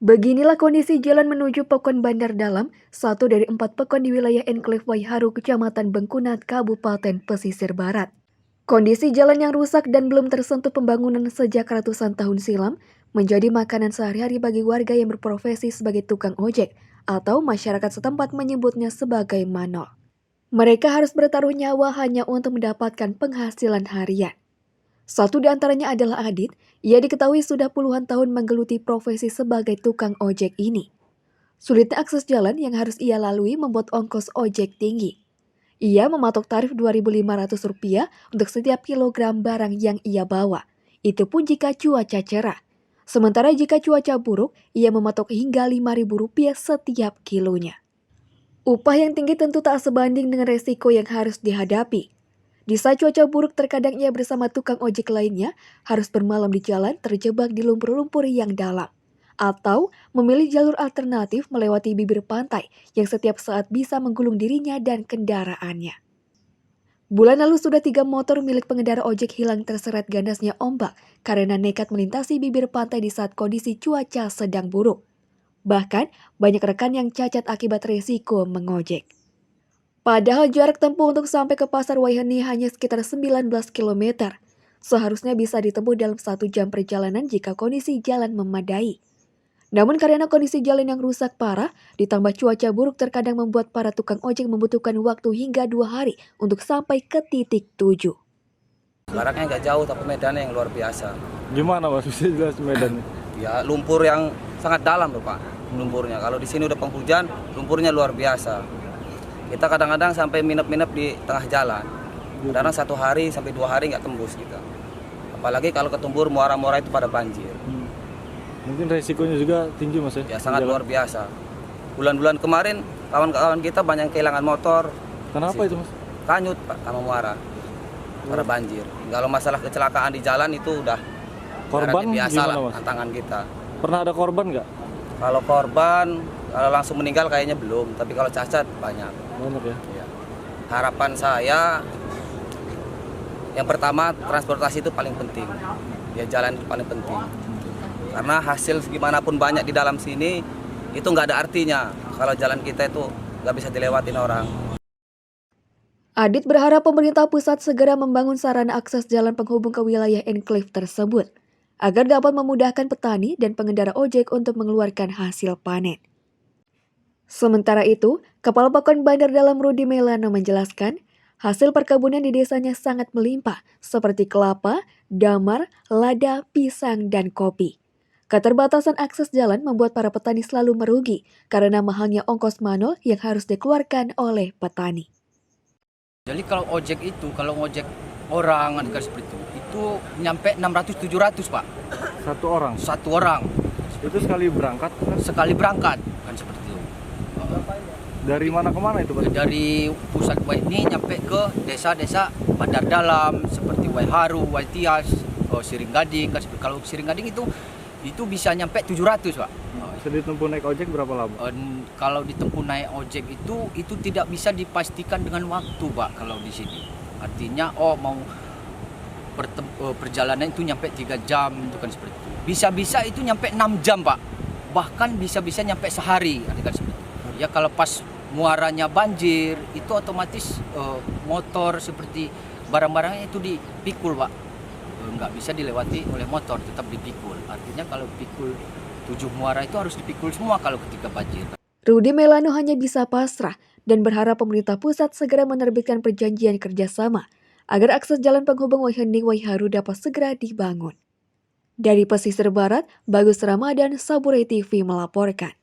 Beginilah kondisi jalan menuju Pekon Bandar Dalam, satu dari 4 pekon di wilayah Enklave Waiharu, Kecamatan Bengkunat, Kabupaten Pesisir Barat. Kondisi jalan yang rusak dan belum tersentuh pembangunan sejak ratusan tahun silam menjadi makanan sehari-hari bagi warga yang berprofesi sebagai tukang ojek atau masyarakat setempat menyebutnya sebagai manol. Mereka harus bertaruh nyawa hanya untuk mendapatkan penghasilan harian. Satu di antaranya adalah Adit. Ia diketahui sudah puluhan tahun menggeluti profesi sebagai tukang ojek ini. Sulitnya akses jalan yang harus ia lalui membuat ongkos ojek tinggi. Ia mematok tarif Rp2.500 untuk setiap kilogram barang yang ia bawa. Itu pun jika cuaca cerah. Sementara jika cuaca buruk, ia mematok hingga Rp5.000 setiap kilonya. Upah yang tinggi tentu tak sebanding dengan resiko yang harus dihadapi. Di saat cuaca buruk, terkadang ia bersama tukang ojek lainnya harus bermalam di jalan terjebak di lumpur-lumpur yang dalam. Atau memilih jalur alternatif melewati bibir pantai yang setiap saat bisa menggulung dirinya dan kendaraannya. Bulan lalu sudah 3 motor milik pengendara ojek hilang terseret gandasnya ombak karena nekat melintasi bibir pantai di saat kondisi cuaca sedang buruk. Bahkan banyak rekan yang cacat akibat resiko mengojek. Padahal jarak tempuh untuk sampai ke Pasar Waiheni hanya sekitar 19 km. Seharusnya bisa ditempuh dalam 1 jam perjalanan jika kondisi jalan memadai. Namun karena kondisi jalan yang rusak parah, ditambah cuaca buruk terkadang membuat para tukang ojek membutuhkan waktu hingga 2 hari untuk sampai ke titik tuju. Jaraknya nggak jauh tapi medannya yang luar biasa. Gimana Mas, bisa jelas medannya? Ya lumpur yang sangat dalam loh Pak, lumpurnya. Kalau di sini udah penghujan, lumpurnya luar biasa. Kita kadang-kadang sampai minep-minep di tengah jalan. Kadang 1 hari sampai 2 hari nggak tembus kita. Apalagi kalau ketumbur muara-muara itu pada banjir. Mungkin resikonya juga tinggi Mas ya? Ya sangat luar biasa. Bulan-bulan kemarin kawan-kawan kita banyak yang kehilangan motor. Kenapa itu Mas? Kanyut Pak, sama muara. Pada banjir. Kalau masalah kecelakaan di jalan itu udah Korban biasa lah gimana Mas? tantangan kita. Pernah ada korban nggak? Kalau korban, kalau langsung meninggal kayaknya belum. Tapi kalau cacat banyak. Banyak ya? Ya. Harapan saya, yang pertama transportasi itu paling penting. Ya jalan itu paling penting. Karena hasil gimana pun banyak di dalam sini, itu nggak ada artinya kalau jalan kita itu nggak bisa dilewatin orang. Adit berharap pemerintah pusat segera membangun sarana akses jalan penghubung ke wilayah enklave tersebut, agar dapat memudahkan petani dan pengendara ojek untuk mengeluarkan hasil panen. Sementara itu, Kepala Pekon Bandar Dalam Rudi Melano menjelaskan, hasil perkebunan di desanya sangat melimpah, seperti kelapa, damar, lada, pisang, dan kopi. Keterbatasan akses jalan membuat para petani selalu merugi karena mahalnya ongkos manol yang harus dikeluarkan oleh petani. Jadi kalau ojek itu, kalau ngojek orang seperti itu nyampe 600-700 Pak. Satu orang? Satu orang. Itu sekali berangkat? Sekali berangkat, kan seperti itu. Dari mana ke mana itu Pak? Dari pusat ini nyampe ke desa-desa Bandar Dalam, seperti Waiharu, Waitias, Siringgading. Kan kalau Siringgading itu bisa nyampe 700 Pak. Sedih tempuh naik ojek berapa lama? Kalau ditempuh naik ojek itu tidak bisa dipastikan dengan waktu Pak kalau di sini. Artinya mau perjalanan itu nyampe 3 jam itu kan seperti itu. Bisa-bisa itu nyampe 6 jam Pak. Bahkan bisa-bisa nyampe sehari kan seperti itu. Ya kalau pas muaranya banjir itu otomatis motor seperti barang-barangnya itu dipikul Pak. Nggak bisa dilewati oleh motor, tetap dipikul. Artinya kalau pikul 7 muara itu harus dipikul semua kalau ketika banjir. Rudi Melano hanya bisa pasrah dan berharap pemerintah pusat segera menerbitkan perjanjian kerjasama agar akses jalan penghubung Waiheni Waiharu dapat segera dibangun. Dari Pesisir Barat, Bagus Ramadan, Saburai TV melaporkan.